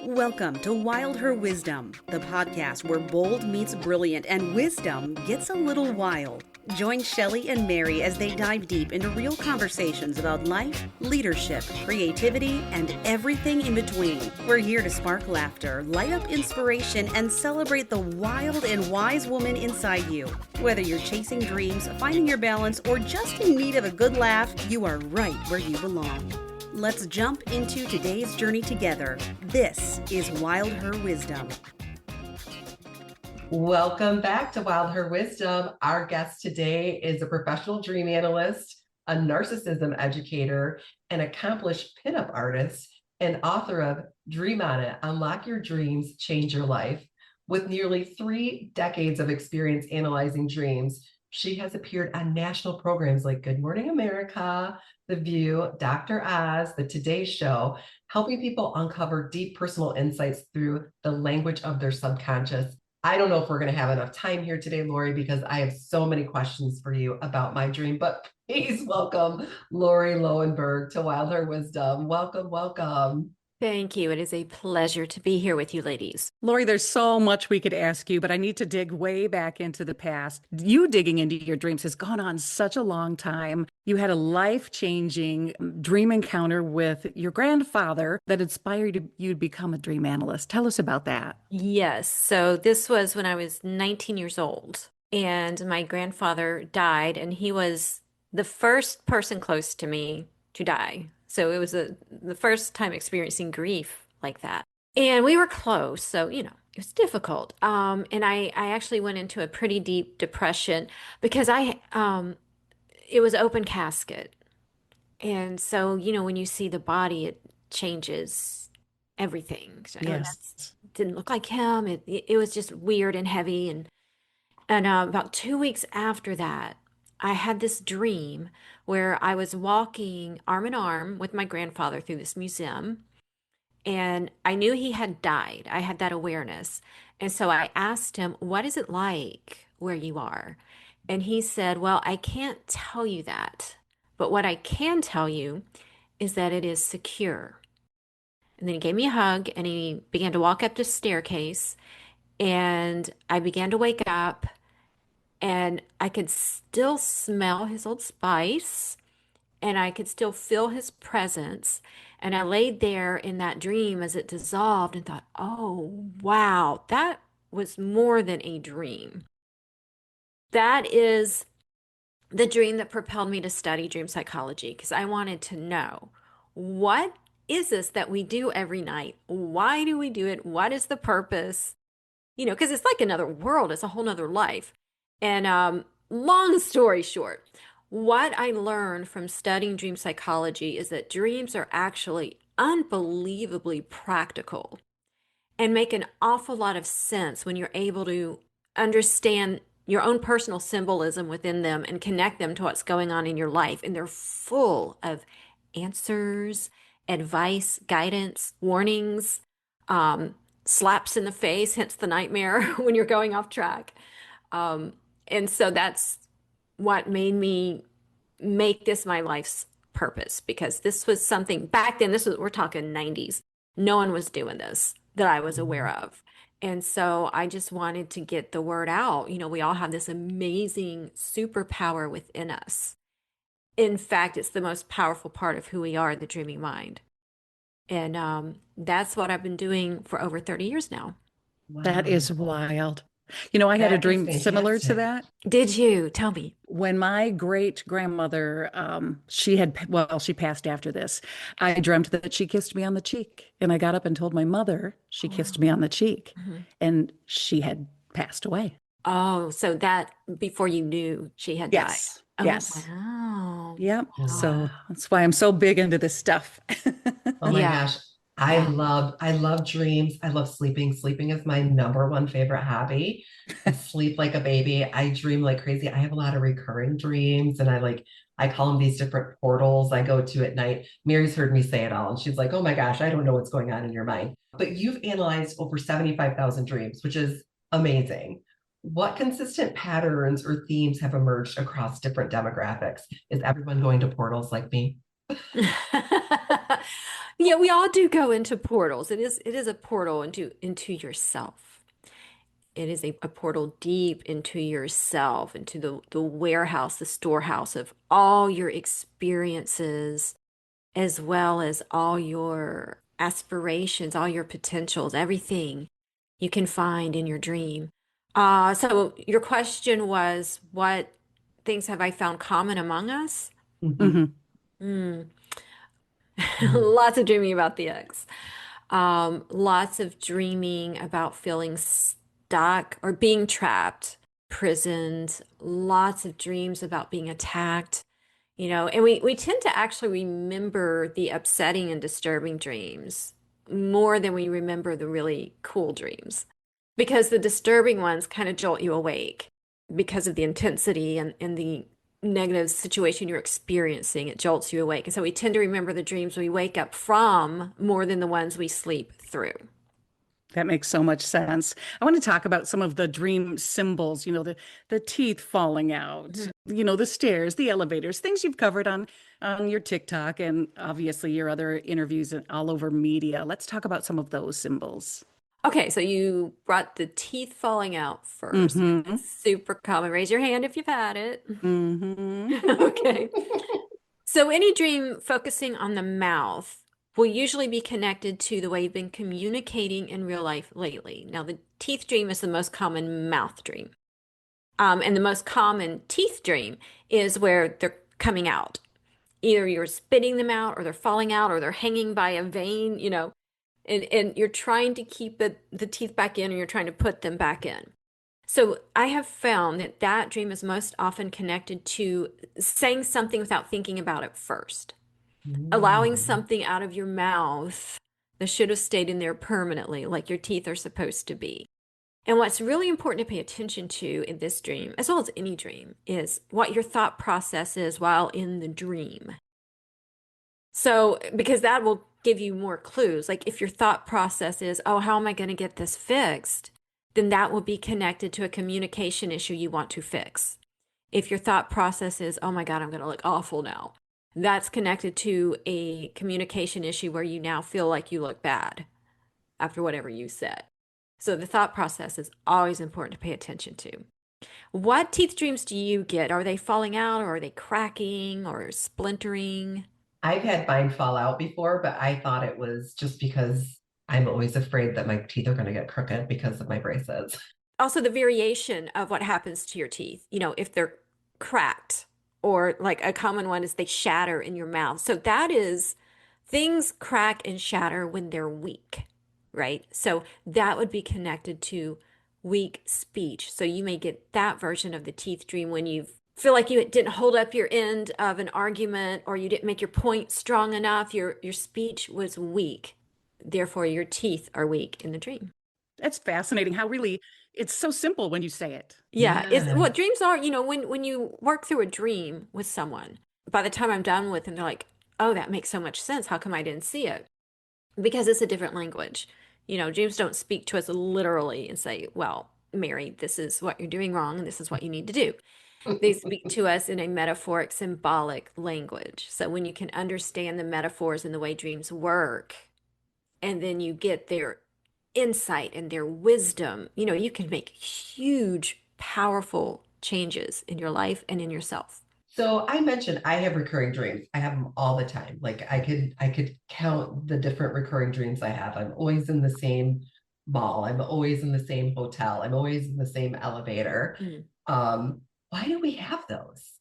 Welcome to Wild Her Wisdom, the podcast where bold meets brilliant and wisdom gets a little wild. Join Shelley and Mary as they dive deep into real conversations about life, leadership, creativity, and everything in between. We're here to spark laughter, light up inspiration, and celebrate the wild and wise woman inside you. Whether you're chasing dreams, finding your balance, or just in need of a good laugh, you are right where you belong. Let's jump into today's journey together. This is Wild Her Wisdom. Welcome back to Wild Her Wisdom. Our guest today is a professional dream analyst, a narcissism educator, an accomplished pinup artist, and author of Dream On It, Unlock Your Dreams, Change Your Life. With nearly 3 decades of experience analyzing dreams, she has appeared on national programs like Good Morning America, The View, Dr. Oz, The Today Show, helping people uncover deep personal insights through the language of their subconscious. I don't know if we're going to have enough time here today, Lauri, because I have so many questions for you about my dream, but please welcome Lauri Lowenberg to Wild Her Wisdom. Welcome, welcome. Thank you. It is a pleasure to be here with you, ladies. Lauri, there's so much we could ask you, but I need to dig way back into the past. You digging into your dreams has gone on such a long time. You had a life-changing dream encounter with your grandfather that inspired you to become a dream analyst. Tell us about that. Yes. So this was when I was 19 years old, and my grandfather died, and he was the first person close to me to die. So it was the first time experiencing grief like that. And we were close, so, it was difficult. And I actually went into a pretty deep depression because it was open casket. And so, when you see the body, it changes everything. So Yes. didn't look like him. It was just weird and heavy. And about 2 weeks after that, I had this dream where I was walking arm in arm with my grandfather through this museum, and I knew he had died. I had that awareness. And so I asked him, "What is it like where you are?" And he said, "Well, I can't tell you that, but what I can tell you is that it is secure." And then he gave me a hug and he began to walk up the staircase, and I began to wake up. And I could still smell his Old Spice, and I could still feel his presence. And I laid there in that dream as it dissolved and thought, oh, wow, that was more than a dream. That is the dream that propelled me to study dream psychology, because I wanted to know, what is this that we do every night? Why do we do it? What is the purpose? Because it's like another world. It's a whole nother life. And long story short, what I learned from studying dream psychology is that dreams are actually unbelievably practical and make an awful lot of sense when you're able to understand your own personal symbolism within them and connect them to what's going on in your life. And they're full of answers, advice, guidance, warnings, slaps in the face, hence the nightmare when you're going off track. And so that's what made me make this my life's purpose, because this was something back then, we're talking 90s. No one was doing this that I was aware of. And so I just wanted to get the word out. We all have this amazing superpower within us. In fact, it's the most powerful part of who we are, the dreaming mind. And that's what I've been doing for over 30 years now. Wow. That is wild. I had a dream similar to that. Did you? Tell me. When my great grandmother, she passed after this. I dreamt that she kissed me on the cheek, and I got up and told my mother she kissed me on the cheek, and she had passed away. Oh, so that before you knew she had died. Oh, yes. Wow. Yep. Wow. So that's why I'm so big into this stuff. Oh my gosh. I love dreams. I love sleeping. Sleeping is my number one favorite hobby. I sleep like a baby. I dream like crazy. I have a lot of recurring dreams, and I call them these different portals I go to at night. Mary's heard me say it all, and she's like, "Oh my gosh, I don't know what's going on in your mind." But you've analyzed over 75,000 dreams, which is amazing. What consistent patterns or themes have emerged across different demographics? Is everyone going to portals like me? Yeah, we all do go into portals. It is a portal into yourself. It is a portal deep into yourself, into the warehouse, the storehouse of all your experiences, as well as all your aspirations, all your potentials, everything you can find in your dream. So your question was, what things have I found common among us? Mhm. Hmm. Hmm. Mm. Lots of dreaming about the ex. Lots of dreaming about feeling stuck or being trapped, prisoned, lots of dreams about being attacked, and we tend to actually remember the upsetting and disturbing dreams more than we remember the really cool dreams because the disturbing ones kind of jolt you awake because of the intensity and the negative situation you're experiencing. It jolts you awake. And so we tend to remember the dreams we wake up from more than the ones we sleep through. That makes so much sense. I want to talk about some of the dream symbols, the teeth falling out, Mhm. the stairs, the elevators, things you've covered on your TikTok and obviously your other interviews and all over media. Let's talk about some of those symbols. Okay, so you brought the teeth falling out first. Mm-hmm. That's super common. Raise your hand if you've had it. Mm-hmm. Okay. So any dream focusing on the mouth will usually be connected to the way you've been communicating in real life lately. Now, the teeth dream is the most common mouth dream. And the most common teeth dream is where they're coming out. Either you're spitting them out, or they're falling out, or they're hanging by a vein, and you're trying to keep the teeth back in, or you're trying to put them back in. So I have found that that dream is most often connected to saying something without thinking about it first, allowing Mm. something out of your mouth that should have stayed in there permanently, like your teeth are supposed to be. And what's really important to pay attention to in this dream, as well as any dream, is what your thought process is while in the dream. So, because that will give you more clues. Like if your thought process is, oh, how am I going to get this fixed? Then that will be connected to a communication issue you want to fix. If your thought process is, oh my God, I'm going to look awful now, that's connected to a communication issue where you now feel like you look bad after whatever you said. So the thought process is always important to pay attention to. What teeth dreams do you get? Are they falling out, or are they cracking or splintering? I've had mine fall out before, but I thought it was just because I'm always afraid that my teeth are going to get crooked because of my braces. Also, the variation of what happens to your teeth, if they're cracked, or like a common one is they shatter in your mouth. So that is, things crack and shatter when they're weak, right? So that would be connected to weak speech. So you may get that version of the teeth dream when you feel like you didn't hold up your end of an argument, or you didn't make your point strong enough. Your speech was weak. Therefore, your teeth are weak in the dream. That's fascinating how really it's so simple when you say it. Yeah, is Yeah. what dreams are, when you work through a dream with someone, by the time I'm done with them, they're like, "Oh, that makes so much sense. How come I didn't see it?" Because it's a different language. Dreams don't speak to us literally and say, "Well, Mary, this is what you're doing wrong and this is what you need to do." They speak to us in a metaphoric, symbolic language. So when you can understand the metaphors and the way dreams work, and then you get their insight and their wisdom, you can make huge, powerful changes in your life and in yourself. So I mentioned I have recurring dreams. I have them all the time. Like I could count the different recurring dreams I have. I'm always in the same mall. I'm always in the same hotel. I'm always in the same elevator. Mm. Um, why do we have those?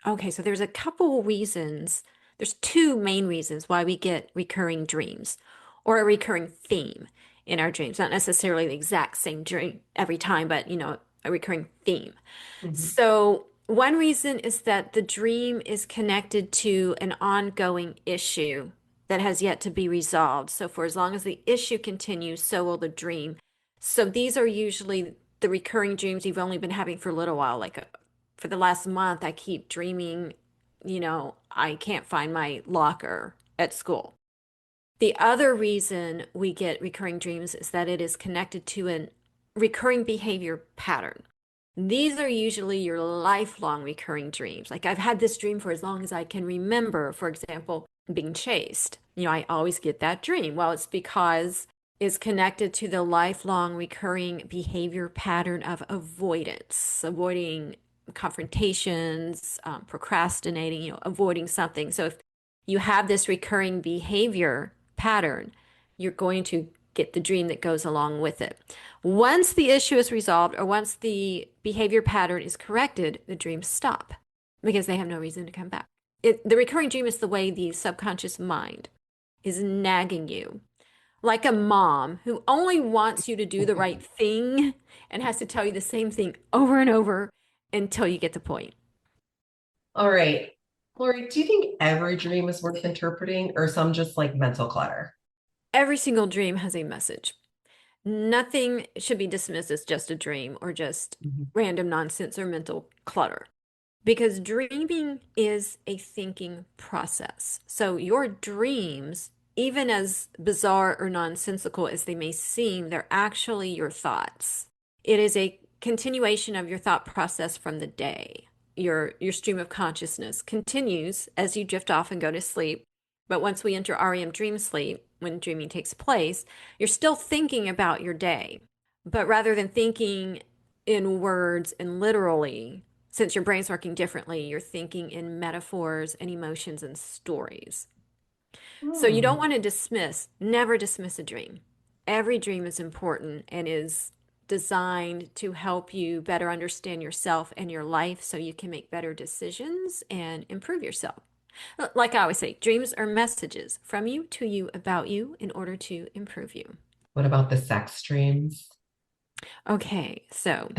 Okay, so there's a couple reasons. There's two main reasons why we get recurring dreams or a recurring theme in our dreams. Not necessarily the exact same dream every time, but a recurring theme. Mhm. So, one reason is that the dream is connected to an ongoing issue that has yet to be resolved. So, for as long as the issue continues, so will the dream. So, these are usually the recurring dreams you've only been having for a little while. Like for the last month, I keep dreaming, I can't find my locker at school. The other reason we get recurring dreams is that it is connected to a recurring behavior pattern. These are usually your lifelong recurring dreams. Like I've had this dream for as long as I can remember. For example, being chased. I always get that dream. Well, it's because it's connected to the lifelong recurring behavior pattern of avoidance, avoiding confrontations, procrastinating, avoiding something. So if you have this recurring behavior pattern, you're going to get the dream that goes along with it. Once the issue is resolved or once the behavior pattern is corrected, the dreams stop because they have no reason to come back. The recurring dream is the way the subconscious mind is nagging you, like a mom who only wants you to do the right thing and has to tell you the same thing over and over until you get the point. All right. Lauri, do you think every dream is worth interpreting or some just like mental clutter? Every single dream has a message. Nothing should be dismissed as just a dream or just random nonsense or mental clutter. Because dreaming is a thinking process. So your dreams, even as bizarre or nonsensical as they may seem, they're actually your thoughts. It is a continuation of your thought process from the day. Your stream of consciousness continues as you drift off and go to sleep. But once we enter REM dream sleep, when dreaming takes place, you're still thinking about your day. But rather than thinking in words and literally, since your brain's working differently, you're thinking in metaphors and emotions and stories. So you don't want to never dismiss a dream. Every dream is important and is designed to help you better understand yourself and your life so you can make better decisions and improve yourself. Like I always say, dreams are messages from you to you about you in order to improve you. What about the sex dreams? Okay, so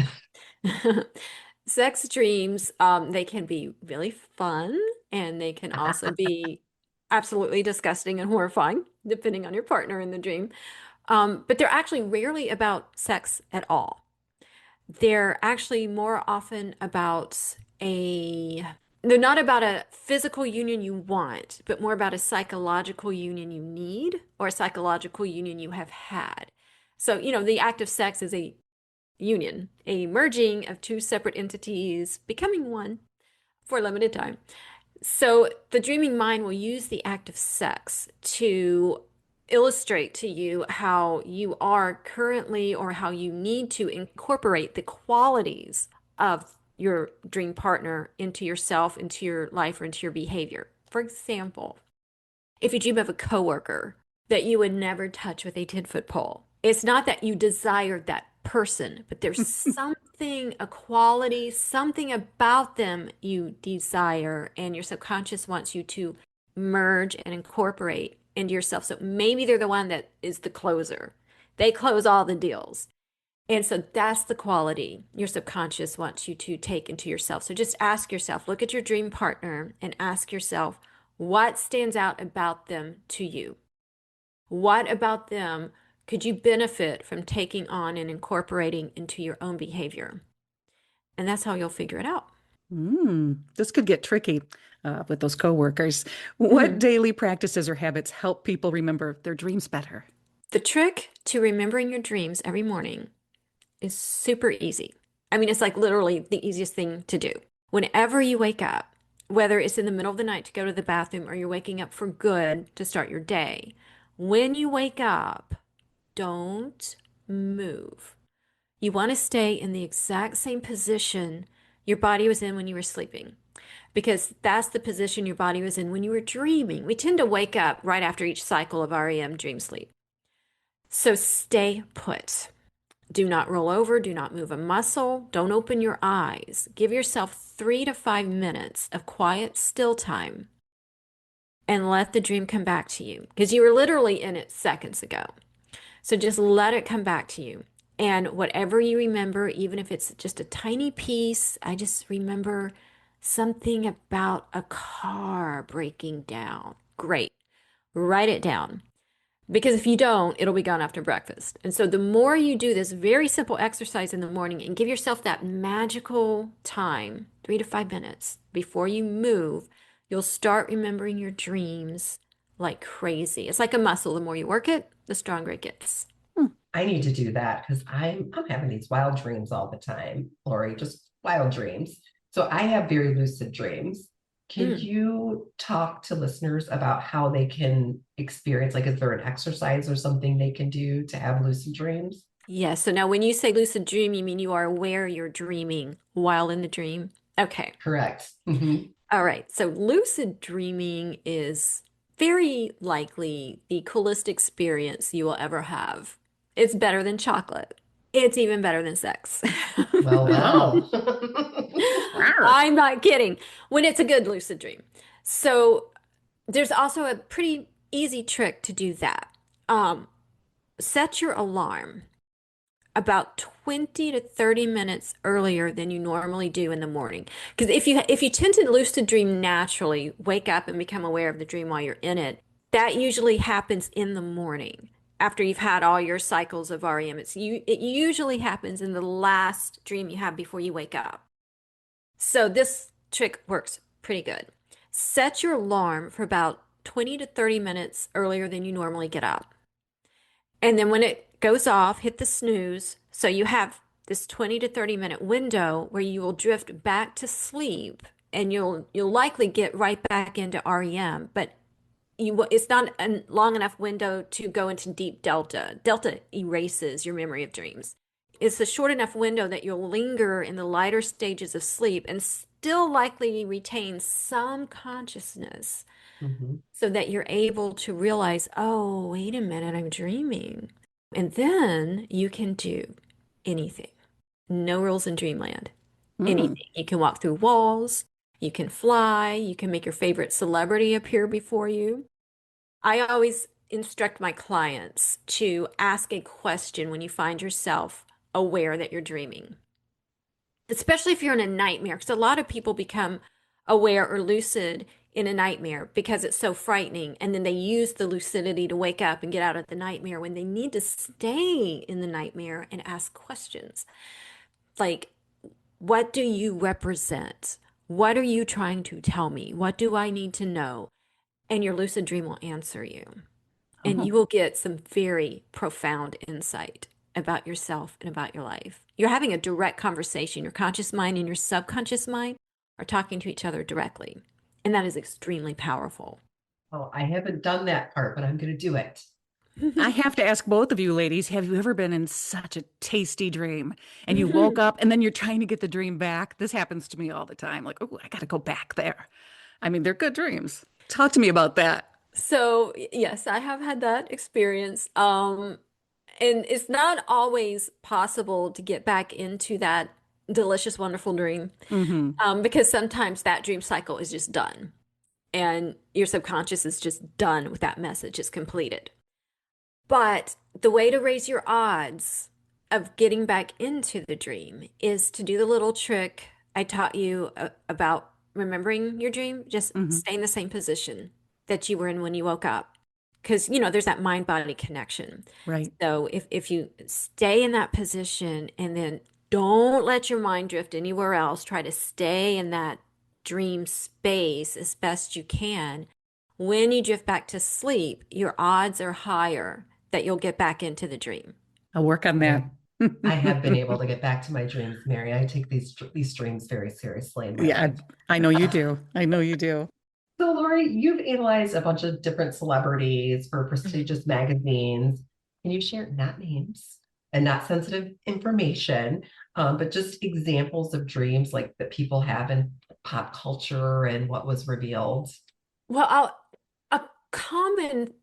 sex dreams, they can be really fun and they can also be absolutely disgusting and horrifying, depending on your partner in the dream. But they're actually rarely about sex at all. They're actually more often they're not about a physical union you want, but more about a psychological union you need or a psychological union you have had. So, the act of sex is a union, a merging of two separate entities becoming one for a limited time. So the dreaming mind will use the act of sex to illustrate to you how you are currently or how you need to incorporate the qualities of your dream partner into yourself, into your life, or into your behavior. For example, if you dream of a coworker that you would never touch with a 10-foot pole, it's not that you desired that person, but there's something, a quality, something about them you desire, and your subconscious wants you to merge and incorporate into yourself. So maybe they're the one that is the closer. They close all the deals. And so that's the quality your subconscious wants you to take into yourself. So just ask yourself, look at your dream partner and ask yourself, what stands out about them to you? What about them could you benefit from taking on and incorporating into your own behavior? And that's how you'll figure it out. This could get tricky with those coworkers. What daily practices or habits help people remember their dreams better? The trick to remembering your dreams every morning is super easy. I mean, it's like literally the easiest thing to do. Whenever you wake up, whether it's in the middle of the night to go to the bathroom or you're waking up for good to start your day, when you wake up, don't move. You want to stay in the exact same position your body was in when you were sleeping, because that's the position your body was in when you were dreaming. We tend to wake up right after each cycle of REM dream sleep. So stay put. Do not roll over. Do not move a muscle. Don't open your eyes. Give yourself 3 to 5 minutes of quiet, still time and let the dream come back to you, because you were literally in it seconds ago. So just let it come back to you. And whatever you remember, even if it's just a tiny piece, I just remember something about a car breaking down. Great. Write it down. Because if you don't, it'll be gone after breakfast. And so the more you do this very simple exercise in the morning and give yourself that magical time, 3 to 5 minutes before you move, you'll start remembering your dreams like crazy. It's like a muscle. The more you work it, the stronger it gets. I need to do that because I'm having these wild dreams all the time, Lauri, just wild dreams. So I have very lucid dreams. Can you talk to listeners about how they can experience, like, is there an exercise or something they can do to have lucid dreams? Yeah, so now when you say lucid dream, you mean you are aware you're dreaming while in the dream? Okay. Correct. Hmm. All right. So lucid dreaming is very likely the coolest experience you will ever have. It's better than chocolate. It's even better than sex. Well, Oh. well. Rawr. I'm not kidding. When it's a good lucid dream. So there's also a pretty easy trick to do that. Um, Set your alarm about 20 to 30 minutes earlier than you normally do in the morning. Because if you tend to lucid dream naturally, wake up and become aware of the dream while you're in it, that usually happens in the morning after you've had all your cycles of REM. It usually happens in the last dream you have before you wake up. So this trick works pretty good. Set your alarm for about 20 to 30 minutes earlier than you normally get up. And then when it goes off, hit the snooze. So you have this 20 to 30 minute window where you will drift back to sleep and you'll likely get right back into REM, but it's not a long enough window to go into deep delta. Delta erases your memory of dreams. It's a short enough window that you'll linger in the lighter stages of sleep and still likely retain some consciousness Hmm. so that you're able to realize, oh, wait a minute, I'm dreaming. And then you can do anything. No rules in dreamland. Mm. Anything. You can walk through walls, you can fly, you can make your favorite celebrity appear before you. I always instruct my clients to ask a question when you find yourself aware that you're dreaming, especially if you're in a nightmare, because a lot of people become aware or lucid in a nightmare because it's so frightening. And then they use the lucidity to wake up and get out of the nightmare when they need to stay in the nightmare and ask questions like, what do you represent? What are you trying to tell me? What do I need to know? And your lucid dream will answer you. And Oh. you will get some very profound insight about yourself and about your life. You're having a direct conversation. Your conscious mind and your subconscious mind are talking to each other directly. And that is extremely powerful. Oh, I haven't done that part, but I'm going to do it. I have to ask both of you ladies, have you ever been in such a tasty dream and you woke up and then you're trying to get the dream back? This happens to me all the time. Like, oh, I got to go back there. I mean, they're good dreams. Talk to me about that. So, yes, I have had that experience. And it's not always possible to get back into that delicious, wonderful dream, Hmm. because sometimes that dream cycle is just done and your subconscious is just done with that message. It's completed. But the way to raise your odds of getting back into the dream is to do the little trick I taught you about remembering your dream. Just Hmm. stay in the same position that you were in when you woke up. Because, you know, there's that mind-body connection. Right. So if you stay in that position and then don't let your mind drift anywhere else, try to stay in that dream space as best you can. When you drift back to sleep, your odds are higher that you'll get back into the dream. I'll work on that. I have been able to get back to my dreams, Mary. I take these dreams very seriously in my Yeah, life. I know you do. I know you do. So, Lori, you've analyzed a bunch of different celebrities for prestigious magazines. Can you share, not names and not sensitive information, but just examples of dreams like that people have in pop culture and what was revealed? Well, a common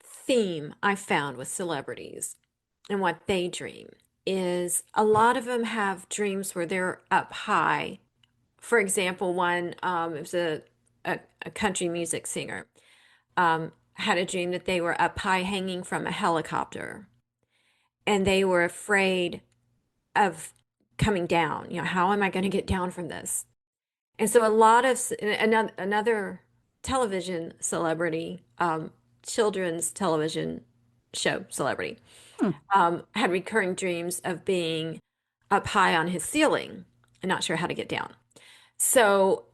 theme I found with celebrities and what they dream is a lot of them have dreams where they're up high. For example, one it was a country music singer had a dream that they were up high hanging from a helicopter and they were afraid of coming down. You know, how am I going to get down from this? And so a lot of another television celebrity, children's television show celebrity, Hmm. had recurring dreams of being up high on his ceiling and not sure how to get down. So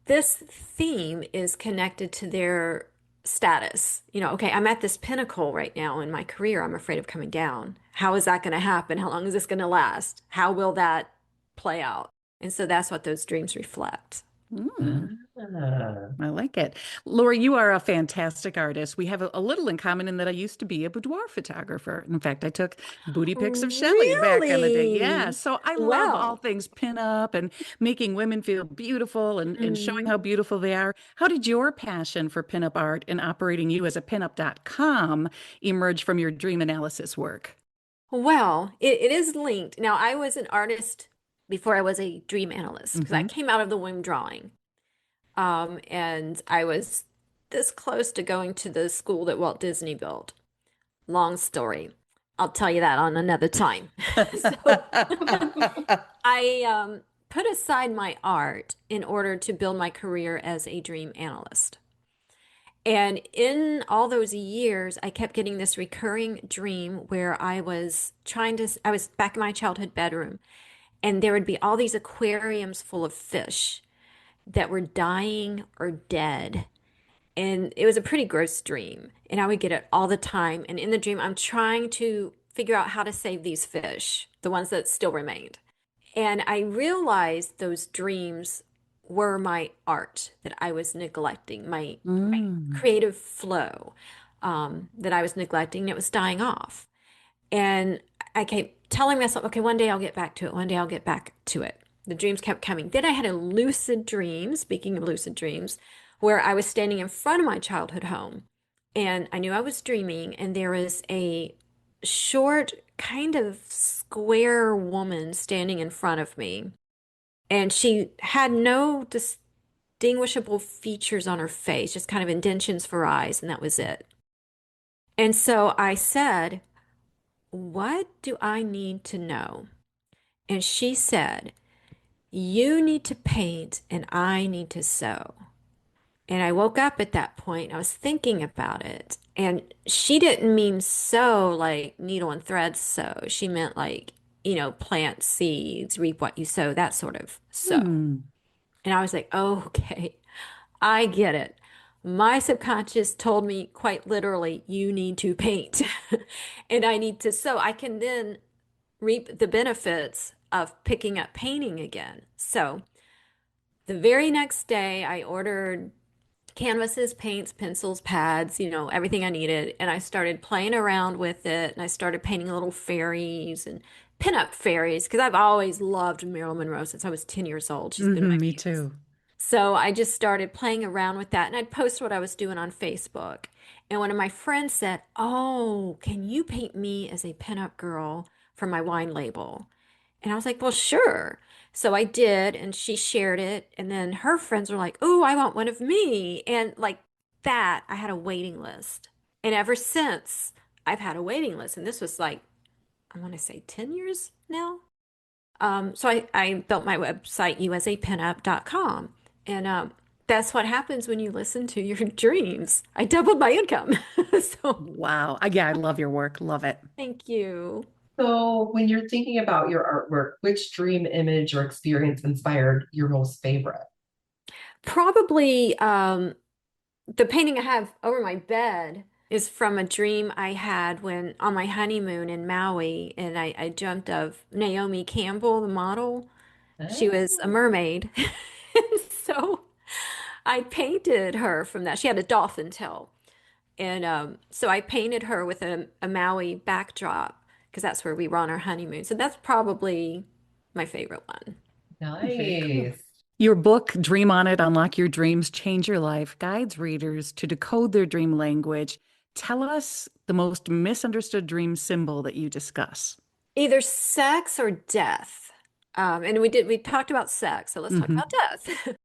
this theme is connected to their status. You know, okay, I'm at this pinnacle right now in my career. I'm afraid of coming down. How is that going to happen? How long is this going to last? How will that play out? And so that's what those dreams reflect. Mm. Ah. I like it. Lauri, you are a fantastic artist. We have a little in common in that I used to be a boudoir photographer. In fact, I took booty pics of Shelley back in the day. Yeah. Really? So I love all Well, things pinup and making women feel beautiful and showing mm, how beautiful they are. How did your passion for pinup art and operating you as a pinup.com emerge from your dream analysis work? well, it is linked. Now, I was an artist before I was a dream analyst because I Hmm. came out of the womb drawing. And I was this close to going to the school that Walt Disney built. Long story. I'll tell you that on another time. So I put aside my art in order to build my career as a dream analyst. And in all those years, I kept getting this recurring dream where I was back in my childhood bedroom, and there would be all these aquariums full of fish that were dying or dead. And it was a pretty gross dream. And I would get it all the time. And in the dream, I'm trying to figure out how to save these fish, the ones that still remained. And I realized those dreams were my art that I was neglecting, my Mm. creative flow that I was neglecting. It was dying off. And I kept telling myself, okay, one day I'll get back to it. One day I'll get back to it. The dreams kept coming. Then I had a lucid dream, speaking of lucid dreams, where I was standing in front of my childhood home and I knew I was dreaming, and there was a short, kind of square woman standing in front of me. And she had no distinguishable features on her face, just kind of indentions for eyes, and that was it. And so I said, what do I need to know? And she said, you need to paint and I need to sew. And I woke up at that point. I was thinking about it. And she didn't mean sew like needle and thread sew. She meant like, plant seeds, reap what you sow, that sort of sew. Hmm. And I was like, oh, okay, I get it. My subconscious told me quite literally, you need to paint and I need to sew. I can then reap the benefits of picking up painting again. So the very next day, I ordered canvases, paints, pencils, pads, everything I needed. And I started playing around with it. And I started painting little fairies and pinup fairies because I've always loved Marilyn Monroe since I was 10 years old. She's been my Me muse. too. So I just started playing around with that. And I'd post what I was doing on Facebook. And one of my friends said, oh, can you paint me as a pinup girl for my wine label? And I was like, well, sure. So I did, and she shared it. And then her friends were like, oh, I want one of me. And like that, I had a waiting list. And ever since, I've had a waiting list. And this was like, I want to say 10 years now. So I built my website, usapinup.com. And that's what happens when you listen to your dreams. I doubled my income. So Wow. Yeah, I love your work. Love it. thank you. So when you're thinking about your artwork, which dream image or experience inspired your most favorite? Probably the painting I have over my bed is from a dream I had when on my honeymoon in Maui, and I dreamt of Naomi Campbell, the model. She was a mermaid. And so I painted her from that. She had a dolphin tail. And so I painted her with a Maui backdrop because that's where we were on our honeymoon. So that's probably my favorite one. Very cool. Nice. Your book, Dream on It, Unlock Your Dreams, Change Your Life, guides readers to decode their dream language. Tell us the most misunderstood dream symbol that you discuss. Either sex or death. And we talked about sex, so let's talk Hmm. about death.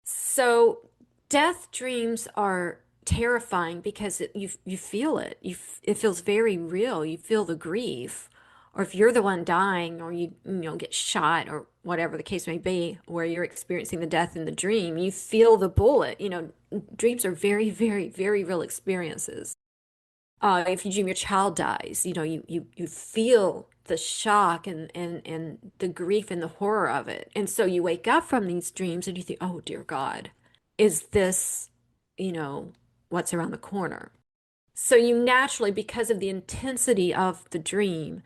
So death dreams are terrifying because you feel it. It feels very real. You feel the grief. Or if you're the one dying or you get shot or whatever the case may be, where you're experiencing the death in the dream, you feel the bullet. Dreams are very, very, very real experiences. If you dream your child dies, you feel the shock and the grief and the horror of it. And so you wake up from these dreams and you think, oh dear God, is this, you know, what's around the corner? So you naturally, because of the intensity of the dream,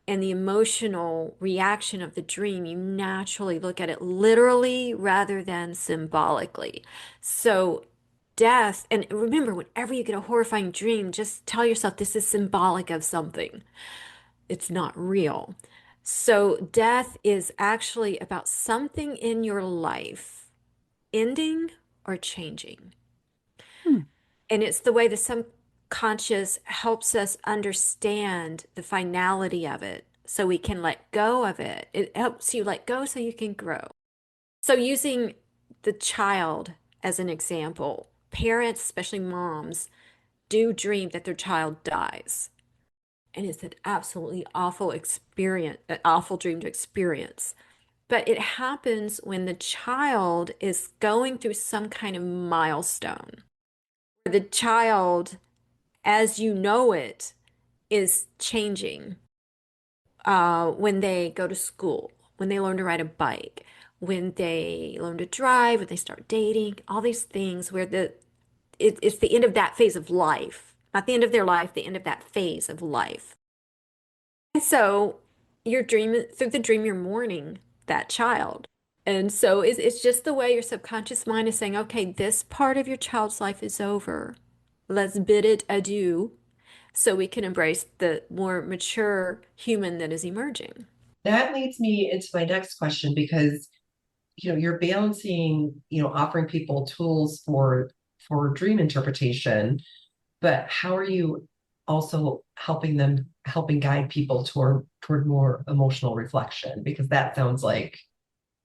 and the emotional reaction of the dream, you naturally look at it literally rather than symbolically. So, death, and remember, whenever you get a horrifying dream, just tell yourself this is symbolic of something. It's not real. So, death is actually about something in your life ending or changing. Hmm. And it's the way the subconscious helps us understand the finality of it so we can let go of it. It helps you let go so you can grow. So, using the child as an example, parents, especially moms, do dream that their child dies. And it's an absolutely awful experience, an awful dream to experience. But it happens when the child is going through some kind of milestone. The child, as you know it, is changing when they go to school, when they learn to ride a bike, when they learn to drive, when they start dating, all these things where it's the end of that phase of life, not the end of their life, the end of that phase of life. And so you're dreaming through the dream, you're mourning that child. And so it's just the way your subconscious mind is saying, okay, this part of your child's life is over. Let's bid it adieu so we can embrace the more mature human that is emerging. That leads me into my next question because you're balancing, offering people tools for dream interpretation, but how are you also helping guide people toward more emotional reflection? Because that sounds like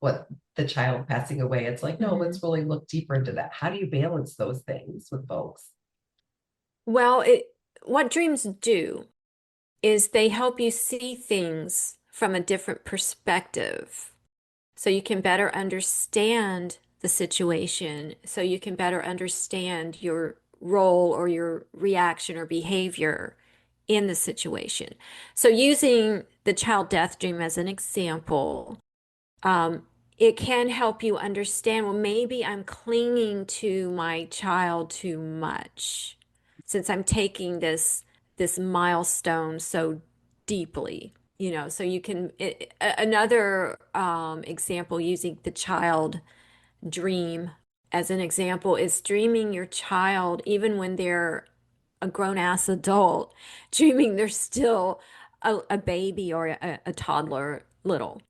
what the child passing away. It's like, no, let's really look deeper into that. How do you balance those things with folks? Well, what dreams do is they help you see things from a different perspective. So you can better understand the situation, so you can better understand your role or your reaction or behavior in the situation. So using the child death dream as an example, it can help you understand, well, maybe I'm clinging to my child too much since I'm taking this milestone so deeply, so you can another example using the child dream as an example is dreaming your child even when they're a grown-ass adult, dreaming they're still a baby or a toddler little.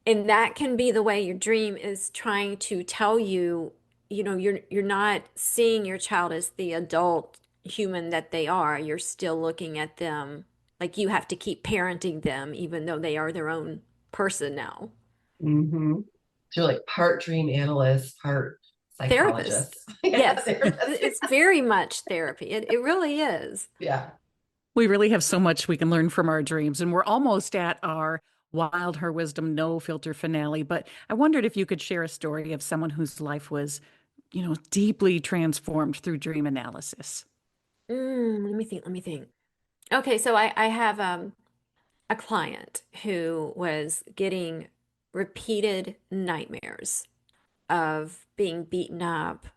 And that can be the way your dream is trying to tell you, you're not seeing your child as the adult human that they are. You're still looking at them like you have to keep parenting them, even though they are their own person now. Mm-hmm. So you're like part dream analyst, part Therapist. psychologist. Yeah, Yes. therapist. It's very much therapy. It really is. Yeah. We really have so much we can learn from our dreams, and we're almost at our Wild Her Wisdom No Filter finale. But I wondered if you could share a story of someone whose life was, deeply transformed through dream analysis. Let me think. Okay, so I have a client who was getting repeated nightmares of being beaten up,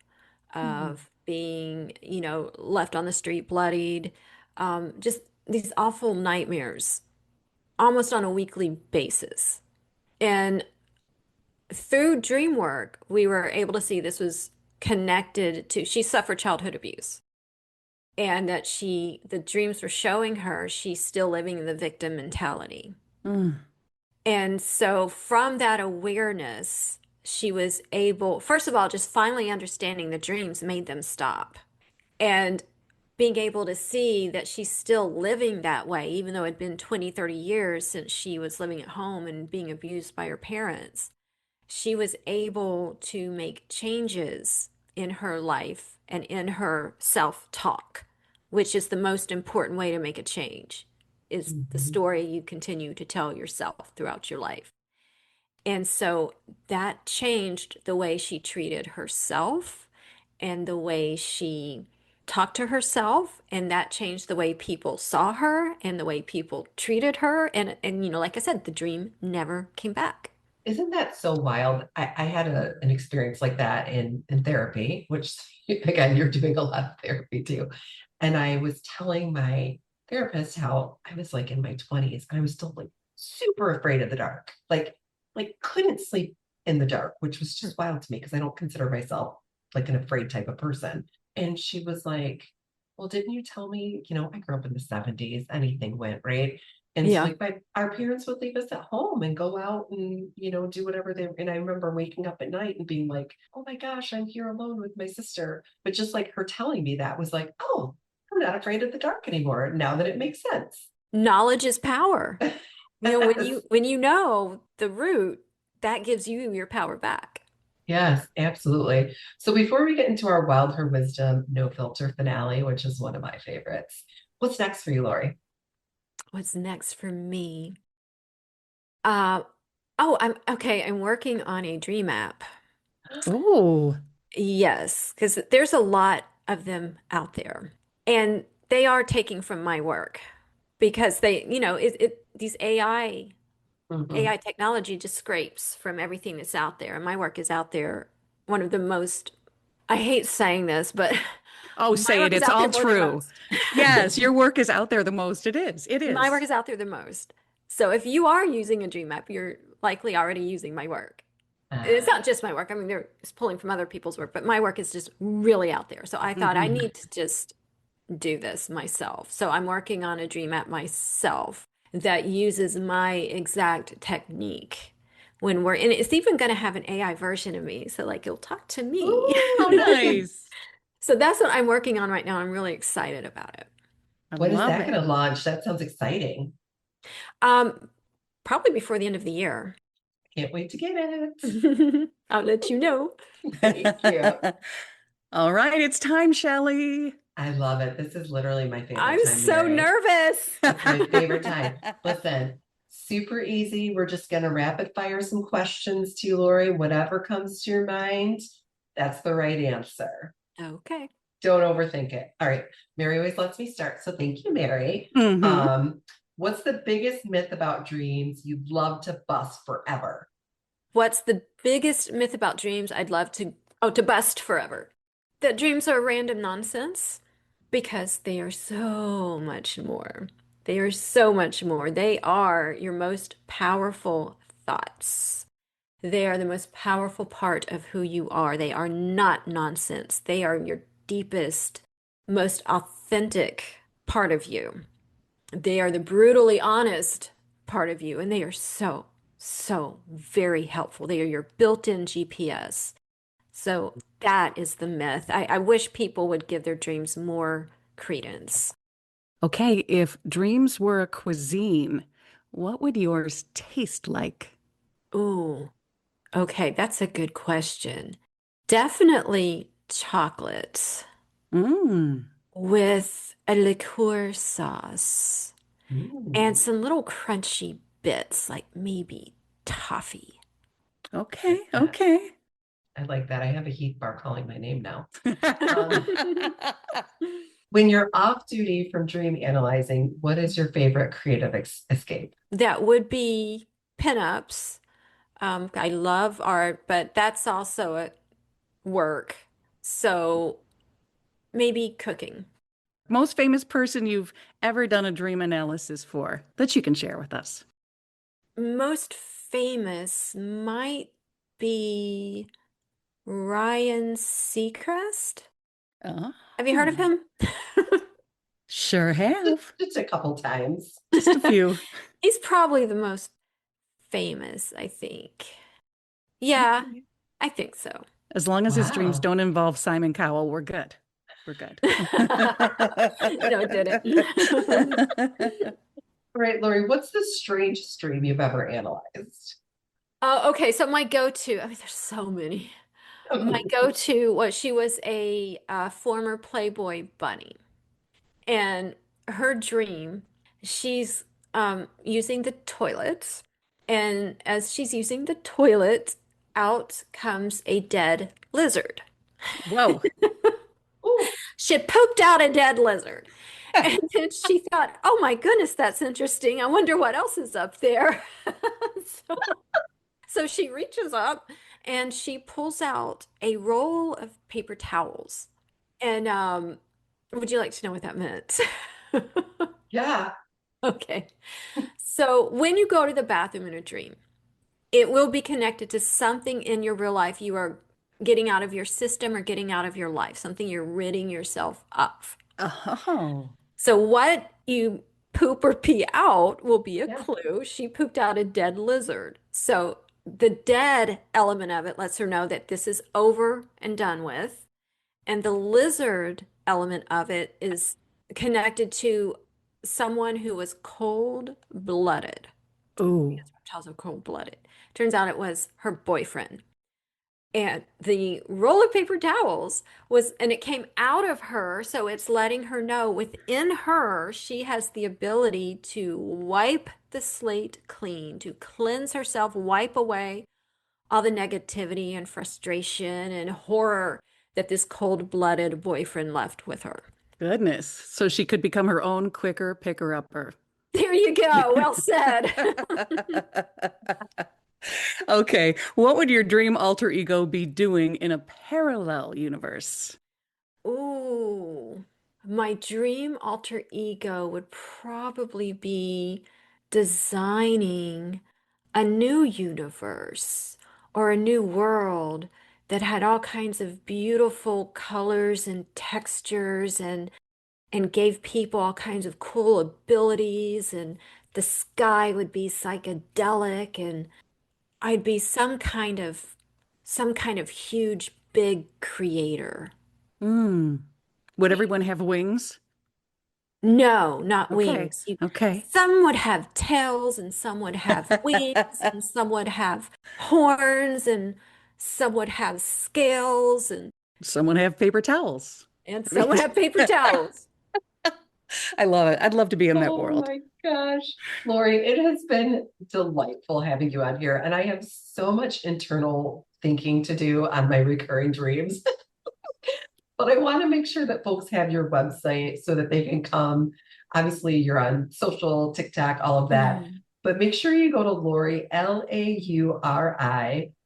Mhm. of being, left on the street bloodied, just these awful nightmares almost on a weekly basis. And through dream work, we were able to see this was connected to, she suffered childhood abuse. And that the dreams were showing her she's still living in the victim mentality. Mm. And so from that awareness, she was able, first of all, just finally understanding the dreams made them stop. And being able to see that she's still living that way, even though it had been 20, 30 years since she was living at home and being abused by her parents, she was able to make changes in her life and in her self-talk, which is the most important way to make a change, is the Mhm. story you continue to tell yourself throughout your life. And so that changed the way she treated herself and the way she talked to herself, and that changed the way people saw her and the way people treated her. And like I said, the dream never came back. Isn't that so wild? I had an experience like that in therapy, which again, you're doing a lot of therapy too. And I was telling my therapist how I was like in my 20s and I was still like super afraid of the dark. Like couldn't sleep in the dark, which was just wild to me because I don't consider myself like an afraid type of person. And she was like, well, didn't you tell me, I grew up in the 70s, anything went, right? And so Yeah. like our parents would leave us at home and go out and, do whatever and I remember waking up at night and being like, oh my gosh, I'm here alone with my sister. But just like her telling me that was like, oh, I'm not afraid of the dark anymore now that it makes sense. Knowledge is power. When Yes. you know the root, that gives you your power back. Yes, absolutely. So before we get into our Wild Her Wisdom no filter finale, which is one of my favorites, what's next for you, Lauri? What's next for me? Uh, oh, I'm working on a dream app. Oh, Yes, because there's a lot of them out there. And they are taking from my work because these Mhm. AI technology just scrapes from everything that's out there. And my work is out there. One of the most, I hate saying this, but oh, my say it. work is It's out all there more than true. most. Yes, your work is out there the most. It is. It My work is. is out there the most. So if you are using a dream app, you're likely already using my work. It's Ah, not just my work. I mean, they're just pulling from other people's work, but my work is just really out there. So I thought I Mhm. need to just do this myself. So I'm working on a dream app myself that uses my exact technique when we're in it. It's even going to have an AI version of me. So like you'll talk to me. How ooh, nice. So that's what I'm working on right now. I'm really excited about it. I when is love that going it. to launch? That sounds exciting. Um, Probably before the end of the year. Can't wait to get it. I'll let you know. Thank you. All right, it's time, Shelley. I love it. This is literally my favorite I'm time, so Mary. nervous. It's my favorite time. Listen, super easy. We're just going to rapid fire some questions to you, Lauri. Whatever comes to your mind, that's the right answer. Okay. Don't overthink it. All right. Mary always lets me start. So thank you, Mary. Hmm. What's the biggest myth about dreams you'd love to bust forever? What's the biggest myth about dreams I'd love to bust forever? That dreams are random nonsense because they are so much more. They are so much more. They are your most powerful thoughts. They are the most powerful part of who you are. They are not nonsense. They are your deepest, most authentic part of you. They are the brutally honest part of you, and they are so, so very helpful. They are your built-in GPS. So that is the myth. I wish people would give their dreams more credence. Okay, if dreams were a cuisine, what would yours taste like? Ooh, okay, that's a good question. Definitely chocolate Mm, with a liqueur sauce and Ooh, some little crunchy bits, like maybe toffee. like okay, that. okay. I like that. I have a Heath bar calling my name now. Um, when you're off duty from dream analyzing, what is your favorite creative escape? That would be pinups. I love art, but that's also a work. So maybe cooking. Most famous person you've ever done a dream analysis for that you can share with us. Most famous might be Ryan Seacrest. Oh, Have you heard of him? sure Just, have. just a couple times. Just a few. He's probably the most famous, I think. Yeah, Okay. I think so. As long as his dreams Wow. don't involve Simon Cowell, we're good. We're good. No, it didn't. All right, Lori, what's the strangest dream you've ever analyzed? Oh, okay. So my go-to, I mean, there's so many. My go-to was she was a former Playboy bunny, and her dream, she's using the toilet, and as she's using the toilet, out comes a dead lizard. Whoa. Ooh, She had pooped out a dead lizard. And then she thought, oh my goodness, that's interesting. I wonder what else is up there. So, so she reaches up and she pulls out a roll of paper towels. And would you like to know what that meant? Yeah. Okay. So when you go to the bathroom in a dream, it will be connected to something in your real life you are getting out of your system or getting out of your life, something you're ridding yourself of. Oh. So what you poop or pee out will be a Yeah. clue. She pooped out a dead lizard. So the dead element of it lets her know that this is over and done with. And the lizard element of it is connected to someone who was cold-blooded. Oh. Because reptiles are cold-blooded. Turns out it was her boyfriend. And the roll of paper towels was, and it came out of her, so it's letting her know within her, she has the ability to wipe the slate clean, to cleanse herself, wipe away all the negativity and frustration and horror that this cold-blooded boyfriend left with her. Goodness. So she could become her own quicker picker-upper. There you go. Well said. Okay. What would your dream alter ego be doing in a parallel universe? Ooh, my dream alter ego would probably be designing a new universe or a new world that had all kinds of beautiful colors and textures and gave people all kinds of cool abilities, and the sky would be psychedelic, and I'd be some kind of huge big creator. Hmm. Would everyone have wings? No, not Okay. wings. Okay. Some would have tails, and some would have wings, and some would have horns, and some would have scales, Someone have paper towels. and some would have paper towels. I love it. I'd love to be in that Oh world. my gosh. Lauri, it has been delightful having you on here. And I have so much internal thinking to do on my recurring dreams. But I want to make sure that folks have your website so that they can come. Obviously, you're on social, TikTok, all of that. Mm. But make sure you go to Lauri, Lauri,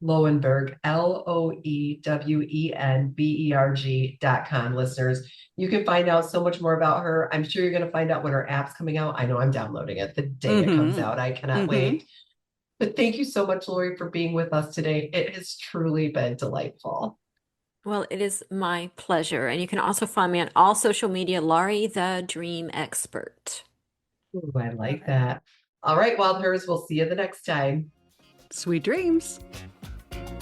Lowenberg, Loewenberg.com, listeners. You can find out so much more about her. I'm sure you're going to find out when her app's coming out. I know I'm downloading it the day it comes out. I cannot wait. But thank you so much, Lauri, for being with us today. It has truly been delightful. Well, it is my pleasure. And you can also find me on all social media, Lauri the Dream Expert. Ooh, I like that. All right, Wild Hers, we'll see you the next time. Sweet dreams.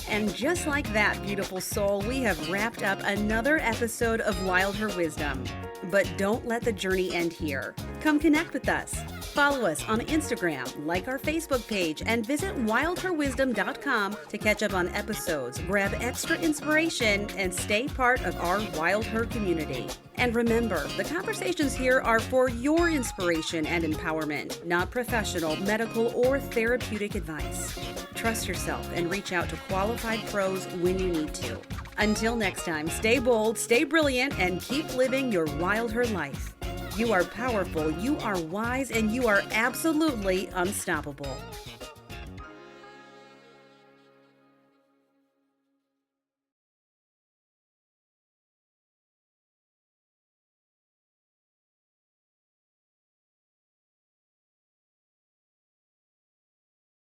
And just like that, beautiful soul, we have wrapped up another episode of Wild Her Wisdom. But don't let the journey end here. Come connect with us. Follow us on Instagram, like our Facebook page, and visit wildherwisdom.com to catch up on episodes, grab extra inspiration, and stay part of our Wild Her community. And remember, the conversations here are for your inspiration and empowerment, not professional, medical, or therapeutic advice. Trust yourself and reach out to qualified pros when you need to. Until next time, stay bold, stay brilliant, and keep living your Wild Her life. You are powerful, you are wise, and you are absolutely unstoppable.